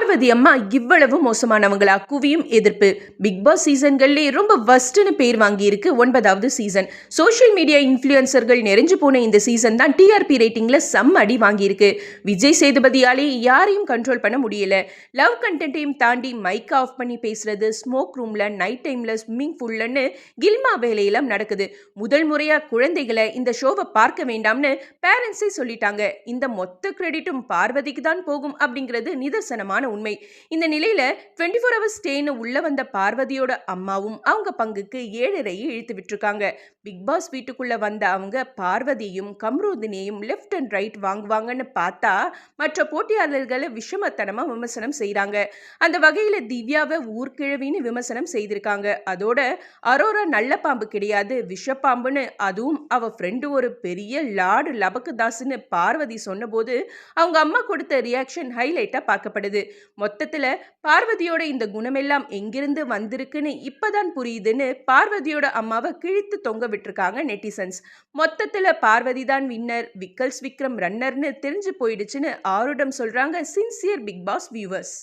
பார்வதி அம்மா இவ்வளவு மோசமானவங்களா? குவியும் எதிர்ப்பு. பிக் பாஸ் சீசன்கள்லே ரொம்ப வஸ்ட்னு பேர் வாங்கியிருக்கு 9வது சீசன். சோஷியல் மீடியா இன்ஃப்ளூயன்சர்கள் நிறைஞ்சு போன இந்த சீசன் தான் டிஆர்பி ரேட்டிங்ல செம்ம அடி வாங்கியிருக்கு. விஜய் சேதுபதியாலே யாரையும் கண்ட்ரோல் பண்ண முடியல. லவ் கண்டென்ட்டையும் தாண்டி மைக் ஆஃப் பண்ணி பேசுறது, ஸ்மோக் ரூம்ல, நைட் டைம்ல, ஸ்விம்மிங் பூல்லன்னு கில்மா வேலையெல்லாம் நடக்குது. முதல் முறையா குழந்தைகளை இந்த ஷோவை பார்க்க வேண்டாம்னு பேரண்ட்ஸே சொல்லிட்டாங்க. இந்த மொத்த கிரெடிட்டும் பார்வதிக்கு தான் போகும் அப்படிங்கிறது நிதர்சனமான உண்மை. இந்த நிலையில 24 ஹவர்ஸ் ஸ்டேன்னு உள்ள வந்த பார்வதியோட அம்மாவும் அவங்க பங்குக்கு 7.5 இழுத்து விட்டுருக்காங்க. பிக் பாஸ் வீட்டுக்குள்ள வந்த அவங்க பார்வதியையும் கம்ருதினையும் லெஃப்ட் அண்ட் ரைட் வாங்குவாங்கன்னு பார்த்தா மற்ற போட்டியாளர்களை விஷமத்தனமா விமர்சனம் செய்றாங்க. அந்த வகையில திவ்யாவை ஊர்கிழவின்னு விமர்சனம் செய்திருக்காங்க. அதோட அரோரா நல்ல பாம்பு கிடையாது, விஷப்பாம்புன்னு, அதுவும் அவ ஃப்ரெண்டு ஒரு பெரிய லார்டு லபக்குதாஸ்ன்னு பார்வதி சொன்னபோது அவங்க அம்மா கொடுத்த ரியாக்ஷன் ஹைலைட்டா பார்க்கப்படுது. மொத்தத்துல பார்வதியோட இந்த குணமெல்லாம் எங்கிருந்து வந்திருக்குன்னு இப்பதான் புரியுதுன்னு பார்வதியோட அம்மாவை கிழித்து தொங்க விட்டுருக்காங்க நெட்டிசன்ஸ். மொத்தத்துல பார்வதி தான் வின்னர், விக்கல்ஸ் விக்ரம் ரன்னர்னு தெரிஞ்சு போயிடுச்சுன்னு ஆருடம் சொல்றாங்க சின்சியர் பிக் பாஸ் வியூவர்ஸ்.